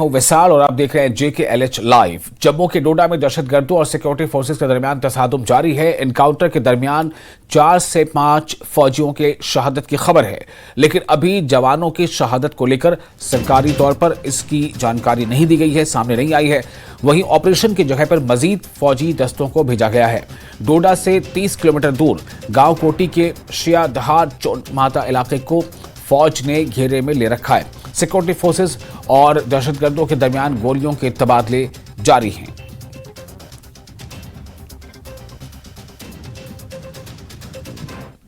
हूं विशाल और आप देख रहे हैं JKLH लाइव। जम्मू के डोडा में दहशतगर्दों और सिक्योरिटी फोर्सेस के दरमियान तसादुम जारी है। इनकाउंटर के दरमियान 4 से 5 फौजियों के शहादत की खबर है, लेकिन अभी जवानों की शहादत को लेकर सरकारी तौर पर इसकी जानकारी नहीं दी गई है, सामने नहीं आई है। वहीं ऑपरेशन की जगह पर मजीद फौजी दस्तों को भेजा गया है। डोडा से 30 किलोमीटर दूर गांव कोटी के शिया दहार चोटमाता इलाके को फौज ने घेरे में ले रखा है। सिक्योरिटी फोर्सेस और दहशतगर्दों के दरमियान गोलियों के तबादले जारी हैं।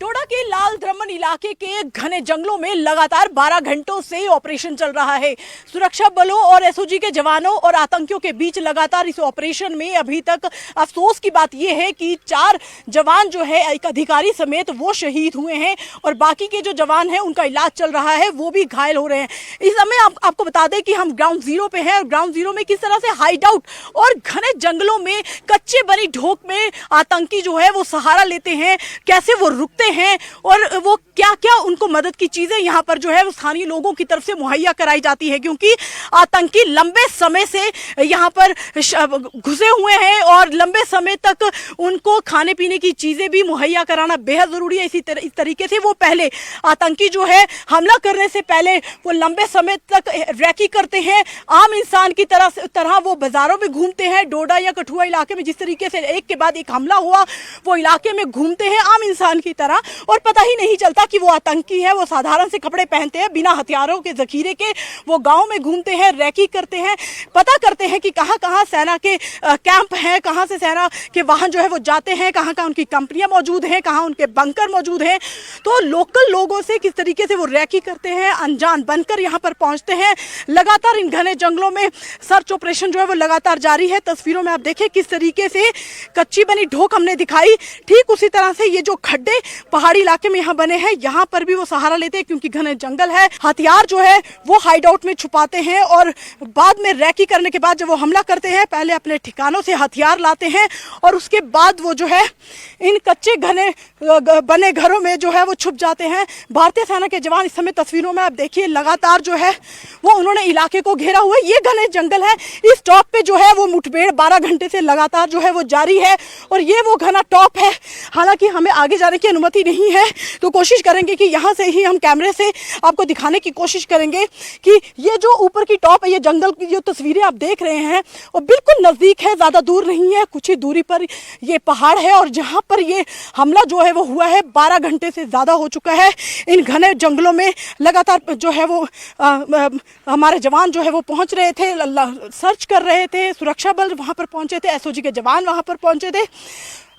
डोडा के लाल द्रमन इलाके के घने जंगलों में लगातार 12 घंटों से ऑपरेशन चल रहा है। सुरक्षा बलों और एसओजी के जवानों और आतंकियों के बीच लगातार इस ऑपरेशन में अभी तक अफसोस की बात यह है कि 4 जवान जो है एक अधिकारी समेत वो शहीद हुए हैं और बाकी के जो जवान हैं उनका इलाज चल रहा है, वो भी घायल हो रहे हैं। इस समय आपको बता दें कि हम ग्राउंड जीरो पे हैं और ग्राउंड जीरो में किस तरह से हाइड आउट और घने जंगलों में कच्चे बनी ढोक में आतंकी जो है वो सहारा लेते हैं, कैसे वो रुकते हैं और वो क्या क्या उनको मदद की चीजें यहाँ पर जो है वो स्थानीय लोगों की तरफ से मुहैया कराई जाती है, क्योंकि आतंकी लंबे समय से यहाँ पर घुसे हुए हैं और लंबे समय तक उनको खाने पीने की चीजें भी मुहैया कराना बेहद जरूरी है। इस तरीके से वो पहले आतंकी जो है हमला करने से पहले वो लंबे समय तक रैकी करते हैं। आम इंसान की तरह वो बाजारों में घूमते हैं। डोडा या कठुआ इलाके में जिस तरीके से एक के बाद एक हमला हुआ, वो इलाके में घूमते हैं आम इंसान की तरह और पता ही नहीं चलता कि वो आतंकी है। वो साधारण से कपड़े पहनते हैं, बिना हथियारों के जखीरे के वो गांव में घूमते हैं, रैकी करते हैं, पता करते हैं कि कहां कहां सेना के कैंप हैं, कहां से सेना के वाहन जो है वो जाते हैं, कहां कहां उनकी कंपनियां मौजूद हैं, कहां उनके बंकर मौजूद हैं। तो लोकल लोगों से किस तरीके से वो रैकी करते हैं, अनजान बनकर यहां पर पहुंचते हैं। लगातार इन घने जंगलों में सर्च ऑपरेशन जो है वो लगातार जारी है। तस्वीरों में आप देखें किस तरीके से कच्ची बनी ढोक हमने दिखाई, ठीक उसी तरह से ये जो खड्डे पहाड़ी इलाके में यहाँ बने हैं, यहाँ पर भी वो सहारा लेते हैं क्योंकि घने जंगल है। हथियार जो है वो हाइड आउट में छुपाते हैं और बाद में रैकी करने के बाद जब वो हमला करते हैं, पहले अपने ठिकानों से हथियार लाते हैं और उसके बाद वो जो है इन कच्चे घने बने घरों में जो है वो छुप जाते हैं। भारतीय सेना के जवान इस समय तस्वीरों में आप देखिए लगातार जो है वो उन्होंने इलाके को घेरा हुआ है। ये घने जंगल है, इस टॉप पे जो है वो मुठभेड़ 12 घंटे से लगातार जो है वो जारी है और ये वो घना टॉप है। हालांकि हमें आगे जाने की अनुमति नहीं है, तो कोशिश करेंगे कि यहाँ से ही हम कैमरे से आपको दिखाने की कोशिश करेंगे कि ये जो ऊपर की टॉप है, ये जंगल की जो तस्वीरें आप देख रहे हैं वो बिल्कुल नजदीक है, ज्यादा दूर नहीं है, कुछ ही दूरी पर ये पहाड़ है और जहाँ पर ये हमला जो है वो हुआ है 12 घंटे से ज्यादा हो चुका है। इन घने जंगलों में लगातार जो है वो हमारे जवान जो है वो पहुंच रहे थे, सर्च कर रहे थे, सुरक्षा बल वहां पर पहुंचे थे, एसओजी के जवान वहां पर पहुंचे थे,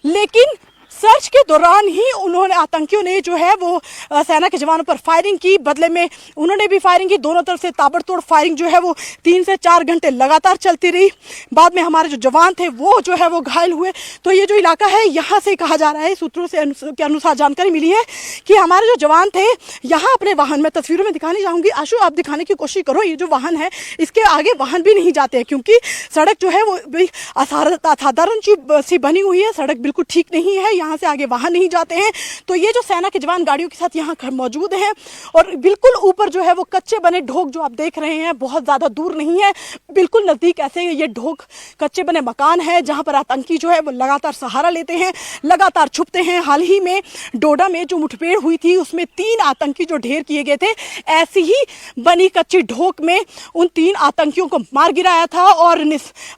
लेकिन सर्च के दौरान ही उन्होंने आतंकियों ने जो है वो सेना के जवानों पर फायरिंग की। बदले में उन्होंने भी फायरिंग की। दोनों तरफ से ताबड़तोड़ फायरिंग जो है वो 3 से 4 घंटे लगातार चलती रही। बाद में हमारे जो जवान थे वो जो है वो घायल हुए। तो ये जो इलाका है, यहाँ से कहा जा रहा है, सूत्रों से के अनुसार जानकारी मिली है कि हमारे जो जवान थे यहाँ अपने वाहन में, तस्वीरों में दिखाने जाऊँगी, आशु आप दिखाने की कोशिश करो, ये जो वाहन है इसके आगे वाहन भी नहीं जाते हैं क्योंकि सड़क जो है वो असाधारण सी बनी हुई है, सड़क बिल्कुल ठीक नहीं है, यहाँ से आगे वाहन नहीं जाते हैं। तो ये जो सेना के जवान गाड़ियों के साथ यहाँ मौजूद हैं और बिल्कुल ऊपर जो है वो कच्चे बने ढोक जो आप देख रहे हैं, बहुत ज्यादा दूर नहीं है, बिल्कुल नजदीक ऐसे ये ढोक कच्चे बने मकान है जहां पर आतंकी जो है वो लगातार सहारा लेते हैं, लगातार छुपते हैं। हाल ही में डोडा में जो मुठभेड़ हुई थी उसमें 3 आतंकी जो ढेर किए गए थे, ऐसी ही बनी कच्ची ढोक में उन 3 आतंकियों को मार गिराया था और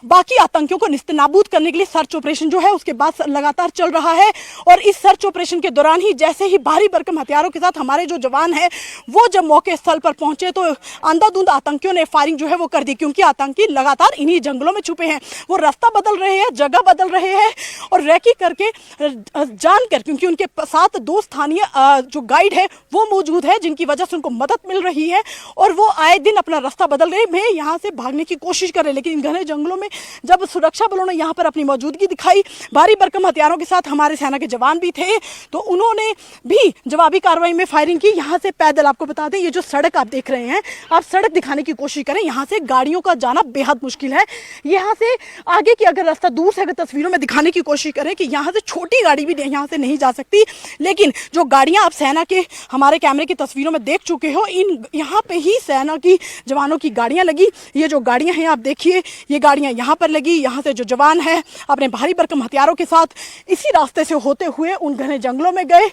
बाकी आतंकियों को निस्तनाबूद करने के लिए सर्च ऑपरेशन जो है उसके बाद लगातार चल रहा है। और इस सर्च ऑपरेशन के दौरान ही जैसे ही भारी भरकम हथियारों के साथ हमारे जो जवान हैं वो जब मौके स्थल पर पहुंचे तो अंधाधुंध आतंकियों ने फायरिंग जो है वो कर दी, क्योंकि आतंकी लगातार इन्हीं जंगलों में छुपे हैं। वो रास्ता बदल रहे हैं, जगह बदल रहे हैं और रैकी करके जानकर, क्योंकि उनके साथ 2 स्थानीय जो गाइड है वो मौजूद है जिनकी वजह से उनको मदद मिल रही है और वो आए दिन अपना रास्ता बदल रहे हैं, यहाँ से भागने की कोशिश कर रहे हैं। लेकिन इन घने जंगलों में जब सुरक्षा बलों ने यहाँ पर अपनी मौजूदगी दिखाई, भारी भरकम हथियारों के साथ हमारे सेना के जवान भी थे, तो उन्होंने भी जवाबी कार्रवाई में फायरिंग की। यहाँ से पैदल, आपको बता दें, ये जो सड़क आप देख रहे हैं, आप सड़क दिखाने की कोशिश करें, यहाँ से गाड़ियों का जाना बेहद मुश्किल है। यहाँ से आगे की अगर रास्ता दूर से अगर तस्वीरों में दिखाने की कोशिश करें कि यहाँ से छोटी गाड़ी भी यहाँ से नहीं जा सकती, लेकिन जो गाड़ियाँ आप सेना के हमारे कैमरे की तस्वीरों में देख चुके हो, इन यहाँ पे ही सेना की जवानों की गाड़ियाँ लगी। ये जो गाड़ियाँ हैं आप देखिए, ये गाड़ियाँ यहाँ पर लगी। यहाँ से जो जवान है अपने भारी भरकम हथियारों के साथ इसी रास्ते से होते हुए उन घने जंगलों में गए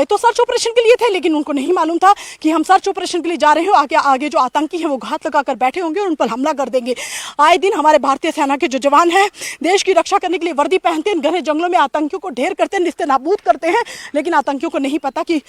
तो सर्च ऑपरेशन के लिए थे, लेकिन उनको नहीं मालूम था कि हम सर्च ऑपरेशन के लिए जा रहे हो, आगे जो आतंकी हैं वो घात लगाकर बैठे होंगे और उन पर हमला कर देंगे। आए दिन हमारे भारतीय सेना के जो जवान हैं देश की रक्षा करने के लिए वर्दी पहनते हैं, घने जंगलों में आतंकियों को ढेर करते हैं, निस्ते नाबूद करते हैं, लेकिन आतंकियों को नहीं पता कि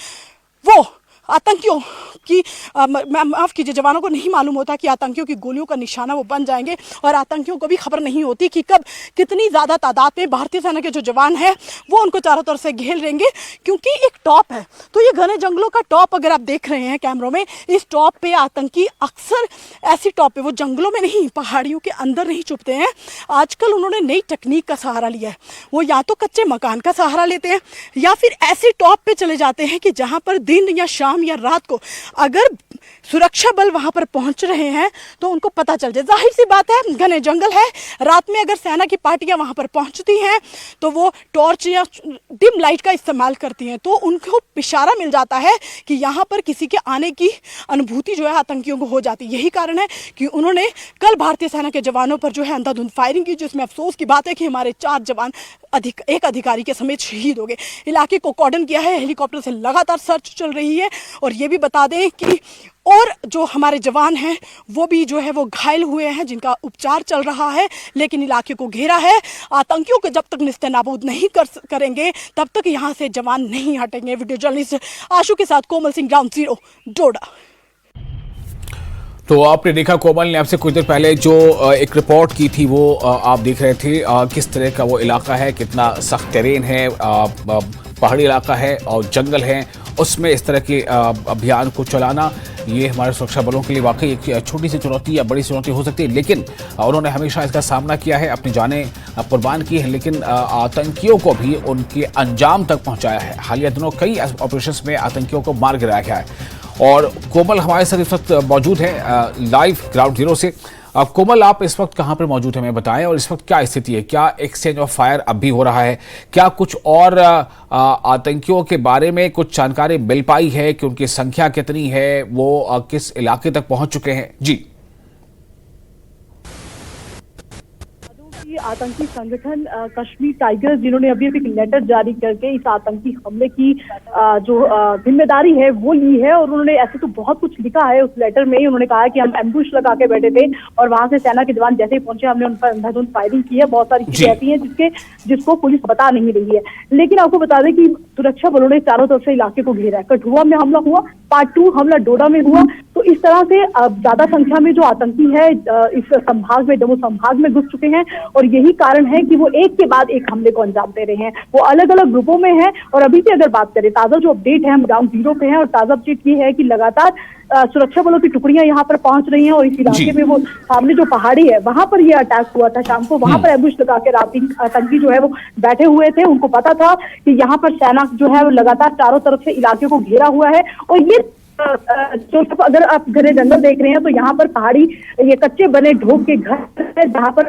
वो आतंकियों की माफ कीजिए, जवानों को नहीं मालूम होता कि आतंकियों की गोलियों का निशाना वो बन जाएंगे, और आतंकियों को भी खबर नहीं होती कि कब कितनी ज़्यादा तादाद में भारतीय सेना के जो जवान हैं वो उनको चारों तरफ से घेर लेंगे। क्योंकि एक टॉप है, तो ये घने जंगलों का टॉप अगर आप देख रहे हैं कैमरों में, इस टॉप पे आतंकी अक्सर ऐसी टॉप पे, वो जंगलों में नहीं, पहाड़ियों के अंदर नहीं छुपते हैं। आजकल उन्होंने नई तकनीक का सहारा लिया है, वो या तो कच्चे मकान का सहारा लेते हैं या फिर ऐसी टॉप पे चले जाते हैं कि जहाँ पर दिन या शाम या रात को अगर सुरक्षा बल वहां पर पहुंच रहे हैं तो उनको पता चल जाए। जाहिर सी बात है, घने जंगल है, रात में अगर सेना की पार्टियां वहां पर पहुंचती हैं तो वो टॉर्च या डिम लाइट का इस्तेमाल करती हैं, तो उनको इशारा मिल जाता है कि यहाँ पर किसी के आने की अनुभूति जो है आतंकियों को हो जाती है। यही कारण है कि उन्होंने कल भारतीय सेना के जवानों पर जो है अंधाधुंध फायरिंग की, जिसमें अफसोस की बात है कि हमारे 4 जवान एक अधिकारी के समेत शहीद हो गए। इलाके को कॉर्डन किया है, हेलीकॉप्टर से लगातार सर्च चल रही है। और ये भी बता दें कि और जो हमारे जवान हैं वो भी जो है वो घायल हुए हैं, जिनका उपचार चल रहा है, लेकिन इलाके को घेरा है। आतंकियों को जब तक निस्तेनाबूद नहीं करेंगे तब तक यहाँ से जवान नहीं हटेंगे। वीडियो जर्नलिस्ट आशु के साथ कोमल सिंह, ग्राउंड जीरो, डोडा। तो आपने देखा, कोमल ने आपसे कुछ देर पहले जो एक रिपोर्ट की थी वो आप देख रहे थे, किस तरह का वो इलाका है, कितना सख्त टेरेन है, पहाड़ी इलाका है और जंगल है, उसमें इस तरह के अभियान को चलाना ये हमारे सुरक्षा बलों के लिए वाकई एक छोटी सी चुनौती या बड़ी चुनौती हो सकती है, लेकिन उन्होंने हमेशा इसका सामना किया है, अपनी जानें कुर्बान की है, लेकिन आतंकियों को भी उनके अंजाम तक पहुंचाया है। हालिया दिनों कई ऑपरेशंस में आतंकियों को मार गिराया गया है। और कोमल हमारे साथ इस वक्त मौजूद है लाइव ग्राउंड जीरो से। कोमल, आप इस वक्त कहां पर मौजूद हैं, हमें बताएं, और इस वक्त क्या स्थिति है? क्या एक्सचेंज ऑफ फायर अब भी हो रहा है? क्या कुछ और आतंकियों के बारे में कुछ जानकारी मिल पाई है कि उनकी संख्या कितनी है, वो किस इलाके तक पहुंच चुके हैं? जी, आतंकी संगठन कश्मीर टाइगर्स, जिन्होंने अभी एक लेटर जारी करके इस आतंकी हमले की जो जिम्मेदारी है वो ली है, और उन्होंने ऐसे तो बहुत कुछ लिखा है उस लेटर में। उन्होंने कहा है कि हम एम्बुश लगा के बैठे थे और वहां से सेना के जवान जैसे ही पहुंचे हमने उन पर अंधाधुंध फायरिंग की है। बहुत सारी चीजें ऐसी हैं जिसको पुलिस बता नहीं रही है। लेकिन आपको बता दें कि सुरक्षा बलों ने चारों तरफ से इलाके को घेरा है। कठुआ में हमला हुआ, पार्ट 2 हमला डोडा में हुआ। तो इस तरह से ज्यादा संख्या में जो आतंकी है इस संभाग में, जम्मू संभाग में घुस चुके हैं, और यही कारण है कि वो एक के बाद एक हमले को अंजाम दे रहे हैं। वो अलग अलग ग्रुपों में हैं। और अभी की अगर बात करें, ताजा जो अपडेट है, हम ग्राउंड जीरो पे हैं, और ताजा अपडेट ये है कि लगातार सुरक्षा बलों की टुकड़ियां यहाँ पर पहुंच रही हैं, और इस इलाके में वो सामने जो पहाड़ी है वहां पर ये अटैक हुआ था शाम को। वहां पर एम्बुश लगा के आतंकी जो है वो बैठे हुए थे। उनको पता था कि यहाँ पर सेना जो है वो लगातार चारों तरफ से इलाके को घेरा हुआ है। और ये जो अगर आप घने जंगल देख रहे हैं तो यहाँ पर पहाड़ी, ये कच्चे बने ढोक के घर है जहाँ पर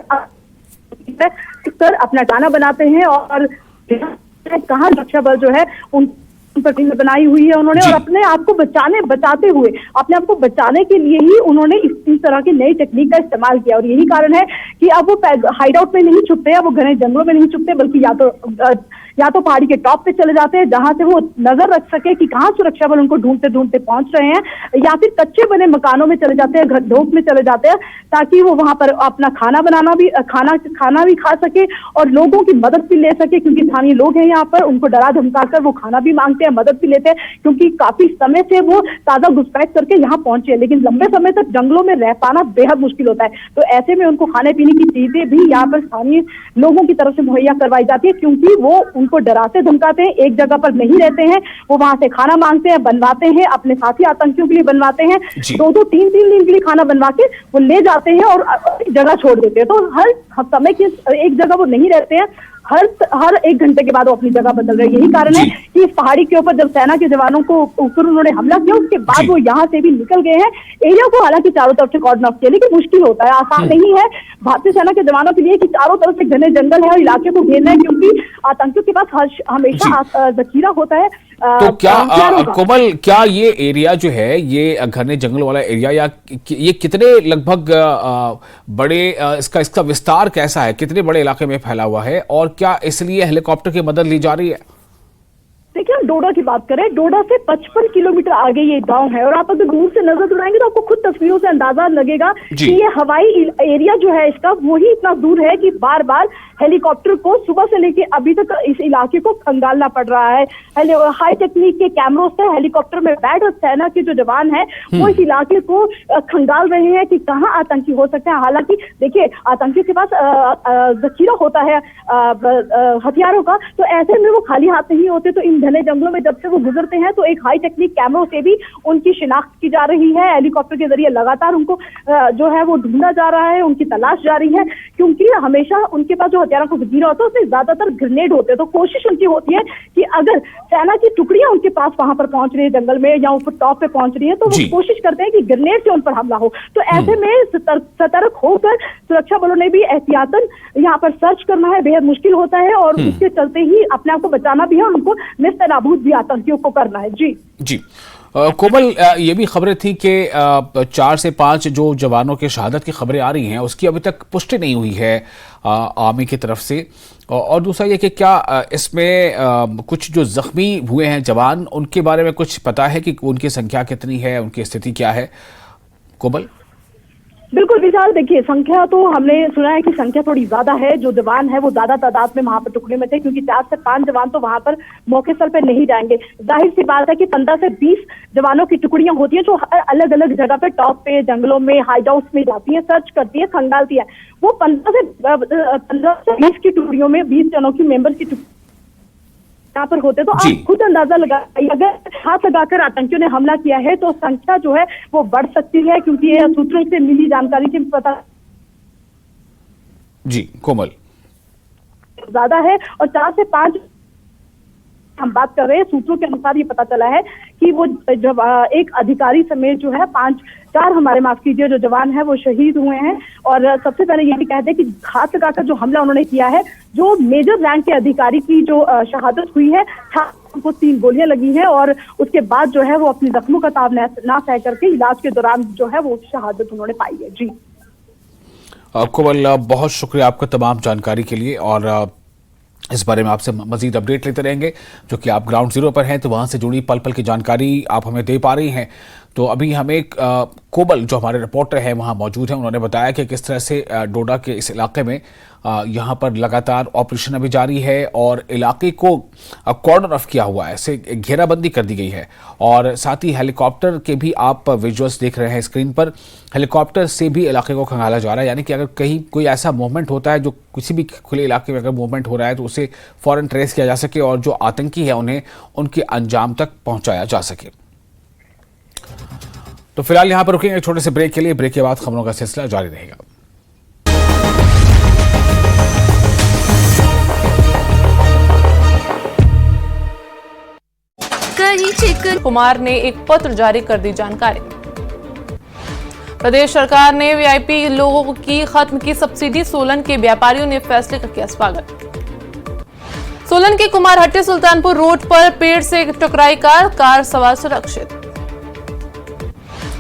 अपना टाना बनाते हैं, और कहाँ सुरक्षा बल जो है उन पर बनाई हुई है उन्होंने। और अपने आप को बचाते हुए, अपने आप को बचाने के लिए ही उन्होंने इस तरह की नई टेक्निक का इस्तेमाल किया। और यही कारण है कि अब वो हाइड आउट में नहीं छुपते हैं, वो घने जंगलों में नहीं छुपते, बल्कि या तो पहाड़ी के टॉप पे चले जाते हैं जहां से वो नजर रख सके कि कहाँ सुरक्षा बल उनको ढूंढते ढूंढते पहुंच रहे हैं, या फिर कच्चे बने मकानों में चले जाते हैं, ढोक में चले जाते हैं, ताकि वो वहां पर अपना खाना भी खा सके और लोगों की मदद भी ले सके। क्योंकि स्थानीय लोग हैं यहाँ पर, उनको डरा धमकाकर वो खाना भी मांगते हैं, मदद भी लेते हैं, क्योंकि काफी समय से वो ताजा घुसपैठ करके यहाँ पहुंचे, लेकिन लंबे समय तक जंगलों में रह पाना बेहद मुश्किल होता है। तो ऐसे में उनको खाने पीने की चीजें भी यहाँ पर स्थानीय लोगों की तरफ से मुहैया करवाई जाती है, क्योंकि वो उनको डराते धमकाते हैं, एक जगह पर नहीं रहते हैं, वो वहां से खाना मांगते हैं, बनवाते हैं, अपने साथी आतंकियों के लिए बनवाते हैं, 2-2, 3-3 दिन के लिए खाना बनवा के वो ले जाते हैं और जगह छोड़ देते हैं। तो समय की एक जगह वो नहीं रहते हैं, हर 1 घंटे के बाद वो अपनी जगह बदल रहे हैं। यही कारण है कि इस पहाड़ी के ऊपर जब सेना के जवानों को ऊपर उन्होंने हमला किया, उसके बाद वो यहाँ से भी निकल गए हैं। एरिया को हालांकि चारों तरफ से कॉर्डन ऑफ किया, लेकिन मुश्किल होता है, आसान नहीं है भारतीय सेना के जवानों के लिए कि चारों तरफ से घने जंगल है और इलाके को घेरना है, क्योंकि आतंकियों के पास हमेशा जखीरा होता है। तो क्या कोमल, क्या ये एरिया जो है, ये घने जंगल वाला एरिया, या ये कितने लगभग बड़े इसका विस्तार कैसा है, कितने बड़े इलाके में फैला हुआ है, और क्या इसलिए हेलीकॉप्टर की मदद ली जा रही है? देखिए, हम डोडा की बात करें, डोडा से 55 किलोमीटर आगे ये गांव है, और आप अगर दूर से नजर दौड़ाएंगे तो आपको खुद तस्वीरों से अंदाजा लगेगा कि ये हवाई एरिया जो है इसका, वही इतना दूर है कि बार बार हेलीकॉप्टर को सुबह से लेके अभी तक इस इलाके को खंगालना पड़ रहा है। हाई टेक्निक के कैमरों से हेलीकॉप्टर में बैठ सेना के जो जवान है वो इस इलाके को खंगाल रहे हैं कि कहाँ आतंकी हो सकते हैं। हालांकि देखिए, आतंकियों के पास जखीरा होता है हथियारों का, तो ऐसे में वो खाली हाथ नहीं होते। तो इन घने जंगलों में जब से वो गुजरते हैं तो एक हाई टेक्निक कैमरों से भी उनकी शिनाख्त की जा रही है। हेलीकॉप्टर के जरिए लगातार उनको जो है वो ढूंढा जा रहा है, उनकी तलाश जारी है, क्योंकि हमेशा उनके पास जो हथियारों को जखीरा होता है उसमें ज्यादातर ग्रेनेड होते हैं। तो कोशिश उनकी होती है कि अगर सेना की टुकड़ियां उनके पास वहां पर पहुंच रही है जंगल में या ऊपर टॉप पे पहुंच रही है, तो वो कोशिश करते हैं कि ग्रेनेड से उन पर हमला हो। तो ऐसे में सतर्क होकर सुरक्षा बलों ने भी एहतियातन यहाँ पर सर्च करना है, बेहद मुश्किल होता है, और उसके चलते ही अपने आप को बचाना भी है और उनको निस्तेनाबूद भी आतंकियों को करना है। जी कोमल, ये भी खबरें थी कि 4 से 5 जो जवानों के शहादत की खबरें आ रही हैं, उसकी अभी तक पुष्टि नहीं हुई है आर्मी की तरफ से। और दूसरा ये कि क्या इसमें कुछ जो जख्मी हुए हैं जवान, उनके बारे में कुछ पता है कि उनकी संख्या कितनी है, उनकी स्थिति क्या है? कोमल? बिल्कुल विशाल, देखिए, संख्या तो हमने सुना है कि संख्या थोड़ी ज्यादा है। जो जवान है वो ज्यादा तादाद में वहां पर टुकड़े में थे, क्योंकि 4 से 5 जवान तो वहां पर मौके स्थल पर नहीं जाएंगे। जाहिर सी बात है कि 15 से 20 जवानों की टुकड़ियां होती हैं जो अलग अलग जगह पे, टॉप पे, जंगलों में, हाइड हाउस में जाती है, सर्च करती है, खंगालती है। वो 15 से 20 की टुकड़ियों में 20 जनों की मेंबर की यहाँ पर होते, तो आप खुद अंदाजा लगाइए, अगर हाथ लगाकर आतंकियों ने हमला किया है तो संख्या जो है वो बढ़ सकती है, क्योंकि ये सूत्रों से मिली जानकारी के पता। जी कोमल, ज्यादा है। और 4 से 5 हम बात कर रहे हैं, सूत्रों के अनुसार ये पता चला है कि वो जब एक अधिकारी समेत जो है 4 जो जवान है वो शहीद हुए हैं। और सबसे पहले ये भी कहते हैं कि हाथ लगाकर जो हमला उन्होंने किया है, जो मेजर रैंक के अधिकारी की जो शहादत हुई है, उनको 3 गोलियां लगी हैं, और उसके बाद जो है वो अपनी जख्मों का ताब ना सह करके इलाज के दौरान जो है वो शहादत उन्होंने पाई है। जी कोमल, बहुत शुक्रिया आपका तमाम जानकारी के लिए, और इस बारे में आपसे मजीद अपडेट लेते रहेंगे, जो कि आप ग्राउंड जीरो पर हैं, तो वहां से जुड़ी पल पल की जानकारी आप हमें दे पा रही हैं। तो अभी हमें कोमल, जो हमारे रिपोर्टर हैं, वहां मौजूद हैं, उन्होंने बताया कि किस तरह से डोडा के इस इलाके में यहाँ पर लगातार ऑपरेशन अभी जारी है, और इलाके को कॉर्डन ऑफ किया हुआ है, इसे घेराबंदी कर दी गई है। और साथ ही हेलीकॉप्टर के भी आप विजुअल्स देख रहे हैं स्क्रीन पर, हेलीकॉप्टर से भी इलाके को खंगाला जा रहा है। यानी कि अगर कहीं कोई ऐसा मूवमेंट होता है, जो किसी भी खुले इलाके में अगर मूवमेंट हो रहा है, तो उसे फौरन ट्रेस किया जा सके, और जो आतंकी है उन्हें उनके अंजाम तक पहुंचाया जा सके। तो फिलहाल यहां पर रुकेंगे एक छोटे से ब्रेक के लिए। ब्रेक के बाद खबरों का सिलसिला जारी रहेगा। कुमार ने एक पत्र जारी कर दी जानकारी। प्रदेश सरकार ने वीआईपी लोगों की खत्म की सब्सिडी, सोलन के व्यापारियों ने फैसले का किया स्वागत। सोलन के कुमारहट्टी सुल्तानपुर रोड पर पेड़ से टकराई कार सवार सुरक्षित।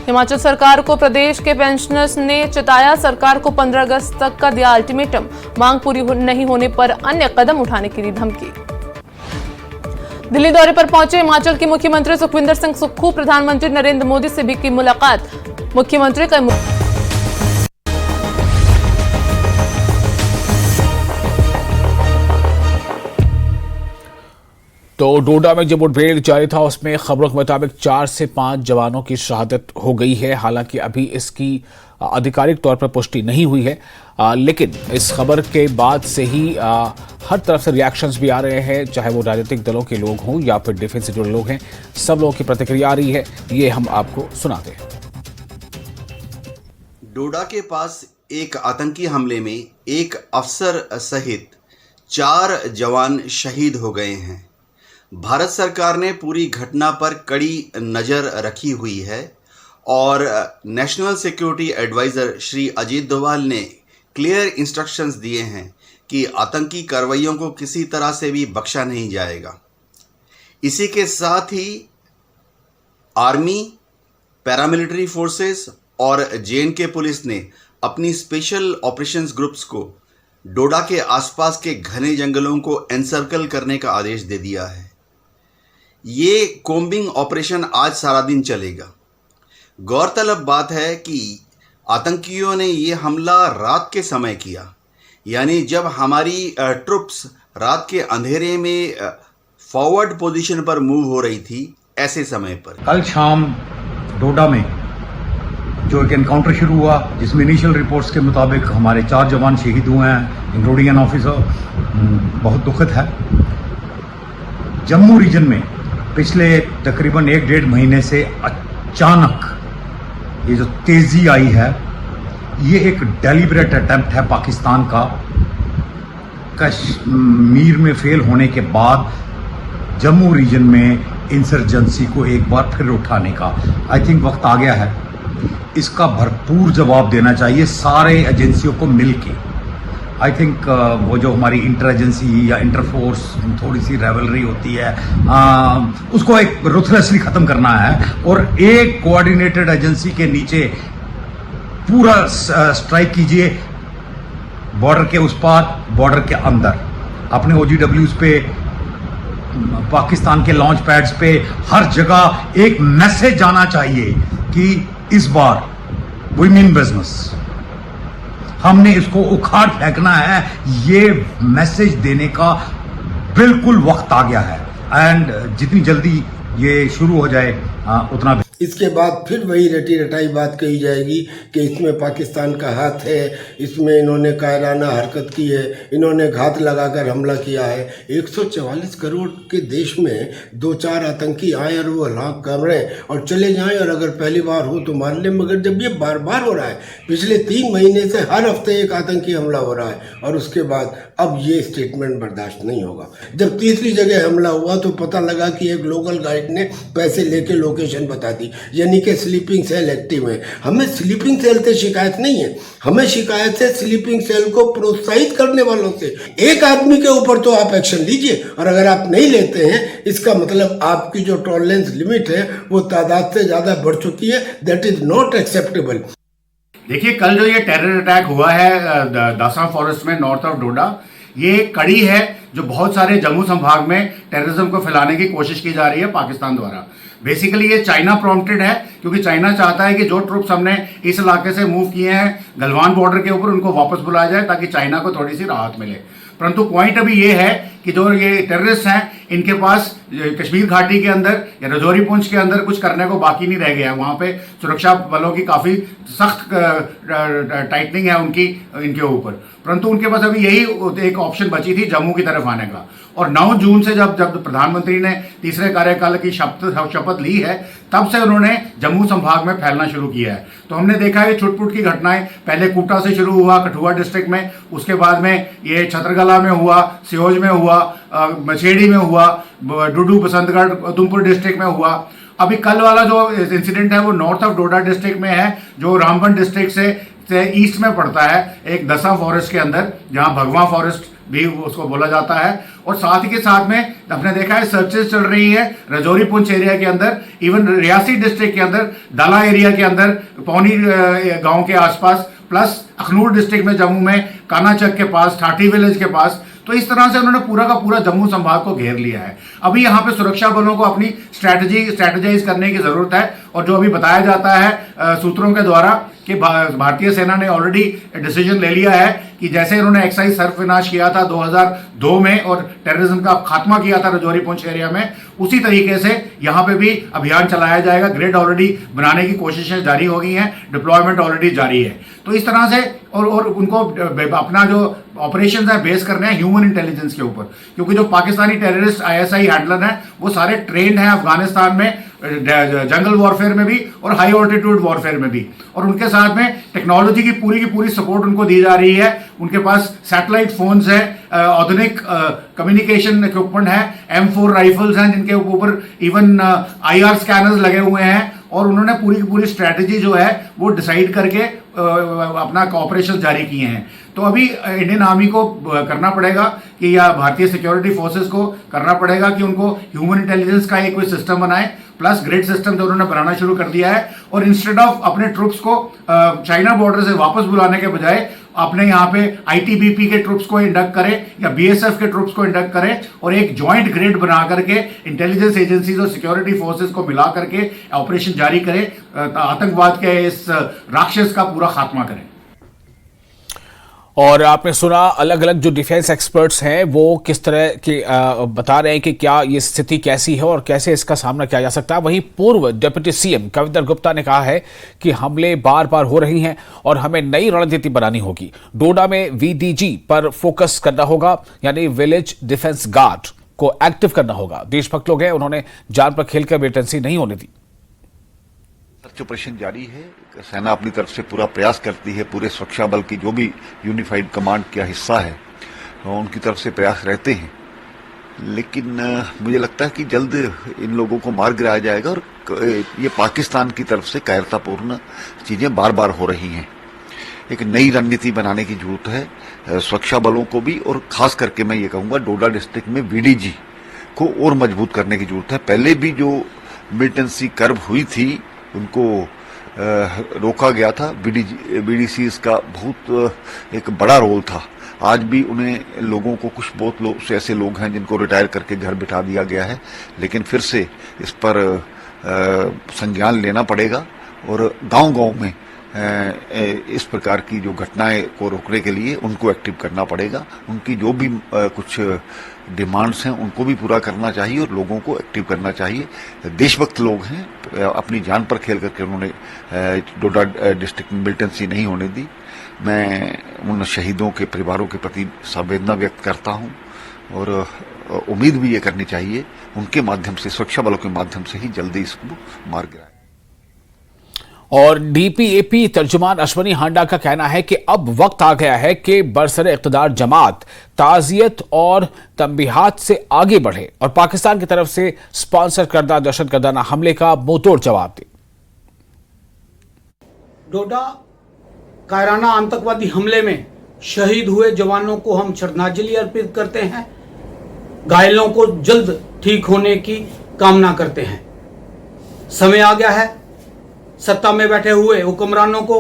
हिमाचल सरकार को प्रदेश के पेंशनर्स ने चिताया, सरकार को 15 अगस्त तक का दिया अल्टीमेटम, मांग पूरी नहीं होने पर अन्य कदम उठाने की दी धमकी। दिल्ली दौरे पर पहुंचे हिमाचल के मुख्यमंत्री सुखविंदर सिंह सुक्खू, प्रधानमंत्री नरेंद्र मोदी से भी की मुलाकात। मुख्यमंत्री का तो डोडा में जब मुठभेड़ जारी था, उसमें खबरों के मुताबिक 4 से 5 जवानों की शहादत हो गई है। हालांकि अभी इसकी आधिकारिक तौर पर पुष्टि नहीं हुई है, लेकिन इस खबर के बाद से ही हर तरफ से रिएक्शंस भी आ रहे हैं, चाहे वो राजनीतिक दलों के लोग हों या फिर डिफेंस से जुड़े लोग हैं। सब लोगों की प्रतिक्रिया आ रही है, ये हम आपको सुनाते हैं। डोडा के पास एक आतंकी हमले में एक अफसर सहित 4 जवान शहीद हो गए हैं। भारत सरकार ने पूरी घटना पर कड़ी नज़र रखी हुई है और national security adviser Shri Ajit Doval ने क्लियर इंस्ट्रक्शंस दिए हैं कि आतंकी कार्रवाइयों को किसी तरह से भी बख्शा नहीं जाएगा। इसी के साथ ही आर्मी, पैरामिलिट्री फोर्सेस और जे.एंड.के पुलिस ने अपनी स्पेशल ऑपरेशंस ग्रुप्स को डोडा के आसपास के घने जंगलों को एनसर्कल करने का आदेश दे दिया है। ये कोम्बिंग ऑपरेशन आज सारा दिन चलेगा। गौरतलब बात है कि आतंकियों ने ये हमला रात के समय किया, यानी जब हमारी ट्रुप्स रात के अंधेरे में फॉरवर्ड पोजीशन पर मूव हो रही थी, ऐसे समय पर कल शाम डोडा में जो एक एनकाउंटर शुरू हुआ, जिसमें इनिशियल रिपोर्ट्स के मुताबिक हमारे 4 जवान शहीद हुए हैं, इंक्लूडिंग एन ऑफिसर। बहुत दुखद है। जम्मू रीजन में पिछले तकरीबन 1-1.5 महीने से अचानक ये जो तेजी आई है, ये एक डेलिब्रेट अटेम्प्ट है पाकिस्तान का कश्मीर में फेल होने के बाद जम्मू रीजन में इंसर्जेंसी को एक बार फिर उठाने का। आई थिंक वक्त आ गया है, इसका भरपूर जवाब देना चाहिए सारे एजेंसियों को मिलके। आई थिंक वो जो हमारी इंटर एजेंसी या इंटरफोर्स थोड़ी सी रेवलरी होती है, उसको एक रुथलेसली ख़त्म करना है और एक कोऑर्डिनेटेड एजेंसी के नीचे पूरा स्ट्राइक कीजिए, बॉर्डर के उस पार, बॉर्डर के अंदर, अपने OGWs पे, पाकिस्तान के लॉन्च पैड्स पे, हर जगह एक मैसेज आना चाहिए कि इस बार वी मीन बिजनेस। हमने इसको उखाड़ फेंकना है। ये मैसेज देने का बिल्कुल वक्त आ गया है एंड जितनी जल्दी ये शुरू हो जाए उतना। इसके बाद फिर वही रटी रटाई बात कही जाएगी कि इसमें पाकिस्तान का हाथ है, इसमें इन्होंने कायराना हरकत की है, इन्होंने घात लगाकर हमला किया है। 144 करोड़ के देश में 2-4 आतंकी आए और वो लाख कर रहे हैं और चले जाएं, और अगर पहली बार हो तो मान लें, मगर जब ये बार बार हो रहा है, पिछले 3 महीने से हर हफ्ते एक आतंकी हमला हो रहा है, और उसके बाद अब ये स्टेटमेंट बर्दाश्त नहीं होगा। जब तीसरी जगह हमला हुआ तो पता लगा कि एक लोकल गाइड ने पैसे लेके लोकेशन बता दी, यानी कि स्लीपिंग सेल एक्टिव है। हमें स्लीपिंग सेल से शिकायत नहीं है, हमें शिकायत है स्लीपिंग सेल को प्रोत्साहित करने वालों से। एक आदमी के ऊपर तो आप एक्शन लीजिए, और अगर आप नहीं लेते हैं, इसका मतलब आपकी जो टॉलरेंस लिमिट है वो तादाद से ज़्यादा बढ़ चुकी है। That is not acceptable. देखिए, कल जो ये टेरर अटैक हुआ है दासा फॉरेस्ट में नॉर्थ ऑफ डोडा, ये कड़ी है जो बहुत सारे जम्मू संभाग में टेररिज्म को फैलाने की कोशिश की जा रही है पाकिस्तान द्वारा। बेसिकली ये चाइना प्रॉम्प्टेड है, क्योंकि चाइना चाहता है कि जो ट्रुप्स हमने इस इलाके से मूव किए हैं गलवान बॉर्डर के ऊपर, उनको वापस बुलाया जाए ताकि चाइना को थोड़ी सी राहत मिले। परंतु पॉइंट अभी ये है कि जो ये टेररिस्ट हैं, इनके पास कश्मीर घाटी के अंदर या रजौरी पुंछ के अंदर कुछ करने को बाकी नहीं रह गया। वहाँ पे सुरक्षा बलों की काफ़ी सख्त टाइटनिंग है उनकी इनके ऊपर, परंतु उनके पास अभी यही एक ऑप्शन बची थी जम्मू की तरफ आने का। और 9 जून से जब प्रधानमंत्री ने तीसरे कार्यकाल की शपथ ली है, तब से उन्होंने जम्मू संभाग में फैलना शुरू किया है। तो हमने देखा है छुटपुट की घटनाएं पहले कोटा से शुरू हुआ, कठुआ डिस्ट्रिक्ट में, उसके बाद में ये छतरगला में हुआ, सियोज में हुआ, मछेड़ी में हुआ, डुडू बसंतगढ़ उधमपुर डिस्ट्रिक्ट में हुआ। अभी कल वाला जो इंसिडेंट है वो नॉर्थ ऑफ डोडा डिस्ट्रिक्ट में है, जो रामबन डिस्ट्रिक्ट से ईस्ट में पड़ता है, एक दसा फॉरेस्ट के अंदर, जहां भगवा फॉरेस्ट भी उसको बोला जाता है। और साथ ही के साथ में हमने देखा है सर्चेस चल रही है रजौरी पुंछ एरिया के अंदर, इवन रियासी डिस्ट्रिक्ट के अंदर, डाला एरिया के अंदर, पौनी गांव के आसपास, प्लस अखनूर डिस्ट्रिक्ट में जम्मू में कानाचक के पास, ठाठी विलेज के पास। तो इस तरह से उन्होंने पूरा का पूरा जम्मू संभाग को घेर लिया है। अभी यहाँ पे सुरक्षा बलों को अपनी स्ट्रैटेजाइज करने की जरूरत है, और जो अभी बताया जाता है सूत्रों के द्वारा कि भारतीय सेना ने ऑलरेडी डिसीजन ले लिया है कि जैसे इन्होंने एक्साइज सर्फ विनाश किया था 2002 में और टेररिज्म का खात्मा किया था रजौरी पुंछ एरिया में, उसी तरीके से यहाँ पे भी अभियान चलाया जाएगा। ग्रिड ऑलरेडी बनाने की कोशिशें जारी हो गई हैं, डिप्लॉयमेंट ऑलरेडी जारी है। तो इस तरह से और उनको अपना जो ऑपरेशन है बेस करने हैं ह्यूमन इंटेलिजेंस के ऊपर, क्योंकि जो पाकिस्तानी टेररिस्ट ISI हैंडलर हैं वो सारे ट्रेंड हैं अफगानिस्तान में जंगल वॉरफेयर में भी और हाई ऑल्टीट्यूड वॉरफेयर में भी, और उनके साथ में टेक्नोलॉजी की पूरी सपोर्ट उनको दी जा रही है। उनके पास सैटेलाइट फोन्स है, आधुनिक कम्युनिकेशन इक्विपमेंट है, M4 राइफल्स हैं जिनके ऊपर इवन IR स्कैनर्स लगे हुए हैं, और उन्होंने पूरी स्ट्रैटेजी जो है वो डिसाइड करके अपना कॉपरेशन जारी किए हैं। तो अभी इंडियन आर्मी को करना पड़ेगा कि, या भारतीय सिक्योरिटी फोर्सेस को करना पड़ेगा कि उनको ह्यूमन इंटेलिजेंस का एक कोई सिस्टम बनाए, प्लस ग्रिड सिस्टम जो उन्होंने बनाना शुरू कर दिया है, और इंस्टेड ऑफ अपने ट्रुप्स को चाइना बॉर्डर से वापस बुलाने के बजाय अपने यहाँ पे ITBP के ट्रुप्स को इंडक्ट करे या BSF के ट्रुप्स को इंडक्ट करे, और एक जॉइंट ग्रिड बना करके इंटेलिजेंस एजेंसीज और सिक्योरिटी फोर्सेस को मिला करके ऑपरेशन जारी करे, आतंकवाद के इस राक्षस का पूरा खात्मा करें। और आपने सुना अलग अलग जो डिफेंस एक्सपर्ट्स हैं वो किस तरह के बता रहे हैं कि क्या ये स्थिति कैसी है और कैसे इसका सामना किया जा सकता है। वहीं पूर्व डिप्टी CM कविंदर गुप्ता ने कहा है कि हमले बार बार हो रही हैं और हमें नई रणनीति बनानी होगी। डोडा में VDG पर फोकस करना होगा, यानी विलेज डिफेंस गार्ड को एक्टिव करना होगा। देशभक्त लोग हैं, उन्होंने जान पर खेलकर वेटेंसी नहीं होने दी। सर्च ऑपरेशन जारी है, सेना अपनी तरफ से पूरा प्रयास करती है, पूरे सुरक्षा बल की जो भी यूनिफाइड कमांड का हिस्सा है उनकी तरफ से प्रयास रहते हैं, लेकिन मुझे लगता है कि जल्द इन लोगों को मार गिराया जाएगा। और ये पाकिस्तान की तरफ से कायरतापूर्ण चीजें बार बार हो रही हैं। एक नई रणनीति बनाने की जरूरत है सुरक्षा बलों को भी, और खास करके मैं ये कहूँगा डोडा डिस्ट्रिक्ट में VDG को और मजबूत करने की जरूरत है। पहले भी जो मिलिटेंसी कर्व हुई थी उनको रोका गया था, BDCs का बहुत एक बड़ा रोल था। आज भी उन्हें लोगों को बहुत लोग ऐसे लोग हैं जिनको रिटायर करके घर बिठा दिया गया है, लेकिन फिर से इस पर संज्ञान लेना पड़ेगा, और गांव-गांव में इस प्रकार की जो घटनाएं को रोकने के लिए उनको एक्टिव करना पड़ेगा। उनकी जो भी कुछ डिमांड्स हैं उनको भी पूरा करना चाहिए और लोगों को एक्टिव करना चाहिए। देशभक्त लोग हैं, अपनी जान पर खेल करके उन्होंने डोडा डिस्ट्रिक्ट में मिलिटेंसी नहीं होने दी। मैं उन शहीदों के परिवारों के प्रति संवेदना व्यक्त करता हूं, और उम्मीद भी ये करनी चाहिए उनके माध्यम से, सुरक्षा बलों के माध्यम से ही जल्दी इसको मार गिराए। और DPAP तर्जुमान अश्वनी हांडा का कहना है कि अब वक्त आ गया है कि बरसरे इक़्तिदार जमात ताज़ियत और तंबीहात से आगे बढ़े और पाकिस्तान की तरफ से स्पॉन्सर करदा दहशतगर्दाना हमले का मुंहतोड़ जवाब दे। डोडा कायराना आतंकवादी हमले में शहीद हुए जवानों को हम श्रद्धांजलि अर्पित करते हैं, घायलों को जल्द ठीक होने की कामना करते हैं। समय आ गया है सत्ता में बैठे हुए हुक्मरानों को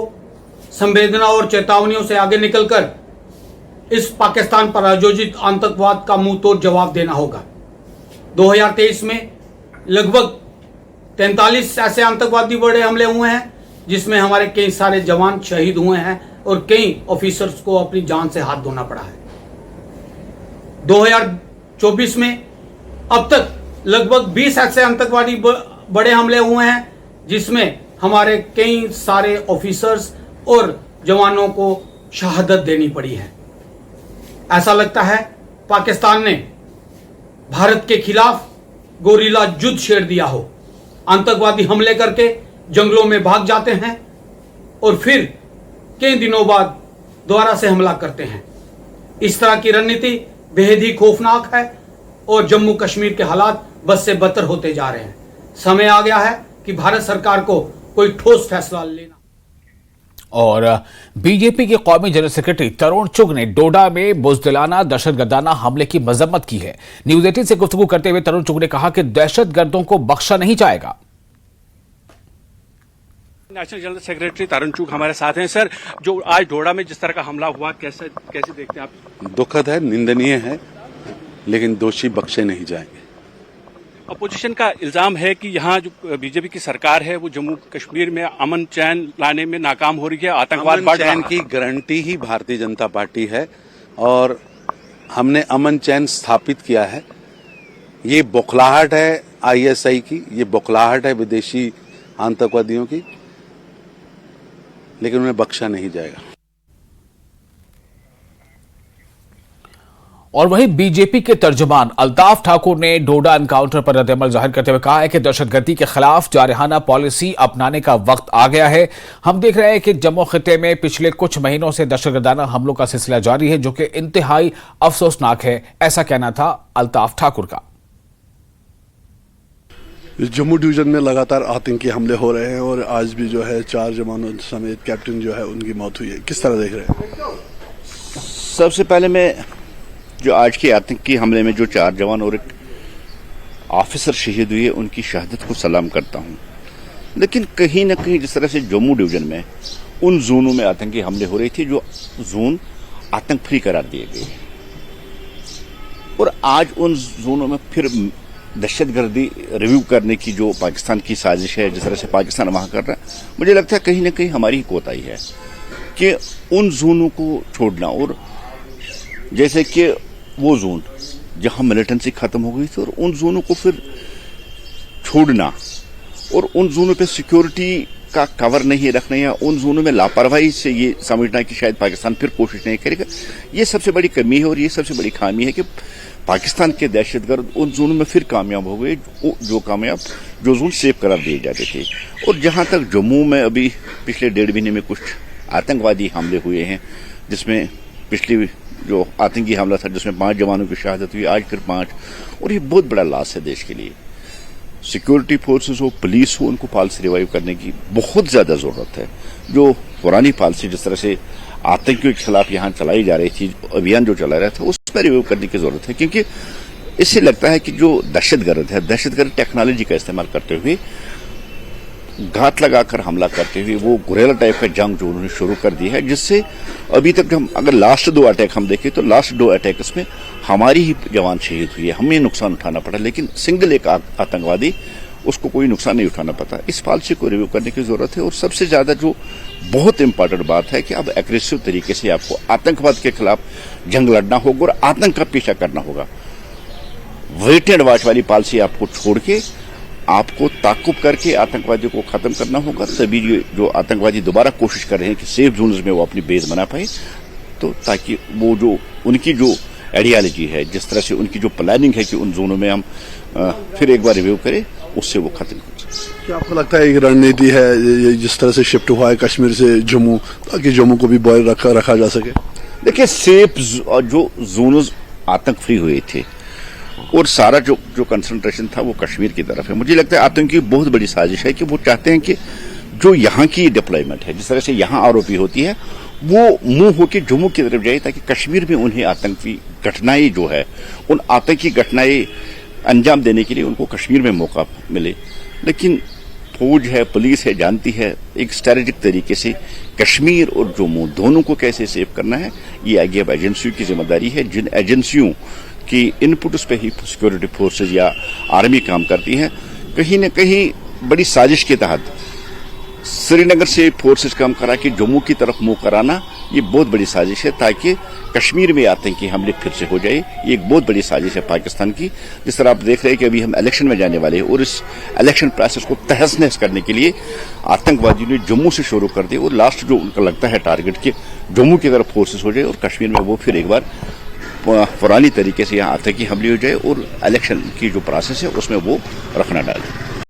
संवेदना और चेतावनियों से आगे निकलकर इस पाकिस्तान पर आयोजित आतंकवाद का मुंहतोड़ जवाब देना होगा। 2023 में लगभग 43 ऐसे आतंकवादी बड़े हमले हुए हैं जिसमें हमारे कई सारे जवान शहीद हुए हैं और कई ऑफिसर्स को अपनी जान से हाथ धोना पड़ा है। 2024 में अब तक लगभग 20 ऐसे आतंकवादी बड़े हमले हुए हैं जिसमें हमारे कई सारे ऑफिसर्स और जवानों को शहादत देनी पड़ी है। ऐसा लगता है पाकिस्तान ने भारत के खिलाफ गोरिल्ला युद्ध छेड़ दिया हो। आतंकवादी हमले करके जंगलों में भाग जाते हैं और फिर कई दिनों बाद दोबारा से हमला करते हैं। इस तरह की रणनीति बेहद ही खौफनाक है और जम्मू कश्मीर के हालात बद से बदतर होते जा रहे हैं। समय आ गया है कि भारत सरकार को कोई ठोस फैसला लेना। और बीजेपी के कौमी जनरल सेक्रेटरी तरुण चुग ने डोडा में बुज़दिलाना दहशतगर्दाना हमले की मजम्मत की है। न्यूज़ 18 से गुफ्तगू करते हुए तरुण चुग ने कहा कि दहशतगर्दों को बख्शा नहीं जाएगा। नेशनल जनरल सेक्रेटरी तरुण चुग हमारे साथ हैं। सर, जो आज डोडा में जिस तरह का हमला हुआ कैसे देखते हैं आप? दुखद है, निंदनीय है, लेकिन दोषी बख्शे नहीं जाएंगे। अपोजिशन का इल्जाम है कि यहाँ जो बीजेपी की सरकार है वो जम्मू कश्मीर में अमन चैन लाने में नाकाम हो रही है, आतंकवाद बढ़ रहा है। अमन चैन की गारंटी ही भारतीय जनता पार्टी है और हमने अमन चैन स्थापित किया है। ये बौखलाहट है ISI की, ये बौखलाहट है विदेशी आतंकवादियों की, लेकिन उन्हें बख्शा नहीं जाएगा। और वहीं बीजेपी के तर्जुमान अल्ताफ ठाकुर ने डोडा एनकाउंटर पर रद्द-ए-अमल जाहिर करते हुए कहा है कि दहशतगर्दी के खिलाफ जारहाना पॉलिसी अपनाने का वक्त आ गया है। हम देख रहे हैं कि जम्मू खित्ते में पिछले कुछ महीनों से दहशतगर्दाना हमलों का सिलसिला जारी है, जो कि इंतहाई अफसोसनाक है। ऐसा कहना था अल्ताफ ठाकुर का। जम्मू डिवीजन में लगातार आतंकी हमले हो रहे हैं और आज भी जो है 4 जवानों समेत कैप्टन जो है उनकी मौत हुई है। किस तरह देख रहे हैं? सबसे पहले मैं जो आज के आतंकी हमले में जो 4 जवान और एक ऑफिसर शहीद हुए उनकी शहादत को सलाम करता हूं। लेकिन कहीं ना कहीं जिस तरह से जम्मू डिवीजन में उन जोनों में आतंकी हमले हो रहे थे जो जोन आतंक फ्री करार दिए गए, और आज उन जोनों में फिर दहशतगर्दी रिव्यू करने की जो पाकिस्तान की साजिश है, जिस तरह से पाकिस्तान वहां कर रहा है, मुझे लगता है कहीं ना कहीं हमारी ही कोताही है कि उन जोनों को छोड़ना। और जैसे कि वो जोन जहां मिलिटेंसी खत्म हो गई थी और उन जोनों को फिर छोड़ना और उन जोनों पे सिक्योरिटी का कवर नहीं रखना या उन जोनों में लापरवाही से ये समझना कि शायद पाकिस्तान फिर कोशिश नहीं करेगा, ये सबसे बड़ी कमी है और ये सबसे बड़ी खामी है कि पाकिस्तान के दहशतगर्द उन जोनों में फिर कामयाब हो गए जो जोन सेफ करार दिए जाते थे। और जहां तक जम्मू में अभी पिछले 1.5 महीने में कुछ आतंकवादी हमले हुए हैं, जिसमें पिछली जो आतंकी हमला था जिसमें 5 जवानों की शहादत हुई, आज फिर 5, और ये बहुत बड़ा लॉस है देश के लिए। सिक्योरिटी फोर्सेस हो, पुलिस हो, उनको पॉलिसी रिवाइव करने की बहुत ज्यादा जरूरत है। जो पुरानी पॉलिसी जिस तरह से आतंकियों के खिलाफ यहाँ चलाई जा रही थी, अभियान जो चला रहा था, उस पर रिवाइव करने की जरूरत है, क्योंकि इससे लगता है कि जो दहशतगर्द टेक्नोलॉजी का इस्तेमाल करते हुए, घात लगाकर हमला करते हुए वो गुरेला टाइप का जंग जो उन्होंने शुरू कर दी है, जिससे अभी तक हम अगर लास्ट 2 अटैक हम देखें तो लास्ट 2 अटैक्स में हमारी ही जवान शहीद हुई है, हमें नुकसान उठाना पड़ा, लेकिन सिंगल एक आतंकवादी उसको कोई नुकसान नहीं उठाना पड़ा। इस पॉलिसी को रिव्यू करने की जरूरत है। और सबसे ज्यादा जो बहुत इंपॉर्टेंट बात है कि अब एग्रेसिव तरीके से आपको आतंकवाद के खिलाफ जंग लड़ना होगा और आतंक का पीछा करना होगा। वेट एंड वॉच वाली पॉलिसी आपको छोड़ के आपको ताकुब करके आतंकवादियों को खत्म करना होगा, तभी जो आतंकवादी दोबारा कोशिश कर रहे हैं कि सेफ जोन्स में वो अपनी बेस बना पाए, तो ताकि वो जो उनकी जो आइडियोलॉजी है, जिस तरह से उनकी जो प्लानिंग है कि उन जोनों में हम फिर एक बार रिव्यू करें, उससे वो खत्म हो जाए। क्या आपको लगता है एक रणनीति है ये जिस तरह से शिफ्ट हुआ है कश्मीर से जम्मू, ताकि जम्मू को भी बॉयल रखा जा सके? देखिए, सेफ जो जोन आतंक फ्री हुए थे और सारा जो कंसंट्रेशन था वो कश्मीर की तरफ है। मुझे लगता है आतंकी बहुत बड़ी साजिश है कि वो चाहते हैं कि जो यहाँ की डिप्लॉयमेंट है, जिस तरह से यहाँ आरोपी होती है, वो मुंह होकर जम्मू की तरफ जाए, ताकि कश्मीर में उन्हें आतंकी घटनाएं जो है, उन आतंकी घटनाएं अंजाम देने के लिए उनको कश्मीर में मौका मिले। लेकिन फौज है, पुलिस है, जानती है एक स्ट्रेटेजिक तरीके से कश्मीर और जम्मू दोनों को कैसे सेव करना है। ये आगे अब एजेंसियों की जिम्मेदारी है, जिन एजेंसियों की इनपुट उस पर ही सिक्योरिटी फोर्सेज या आर्मी काम करती है। कहीं न कहीं बड़ी साजिश के तहत श्रीनगर से फोर्सेज काम करा के जम्मू की तरफ मुंह कराना, ये बहुत बड़ी साजिश है, ताकि कश्मीर में आतंकी हमले फिर से हो जाए। ये एक बहुत बड़ी साजिश है पाकिस्तान की। जिस तरह आप देख रहे हैं कि अभी हम इलेक्शन में जाने वाले हैं और इस इलेक्शन प्रोसेस को तहस नहस करने के लिए आतंकवादियों ने जम्मू से शुरू कर दिया, और लास्ट जो उनका लगता है टारगेट कि जम्मू की तरफ फोर्सेज हो जाए और कश्मीर में वो फिर एक बार पुरानी तरीके से यहाँ आतंकी हमले हो जाए और इलेक्शन की जो प्रोसेस है उसमें वो रखना डाले।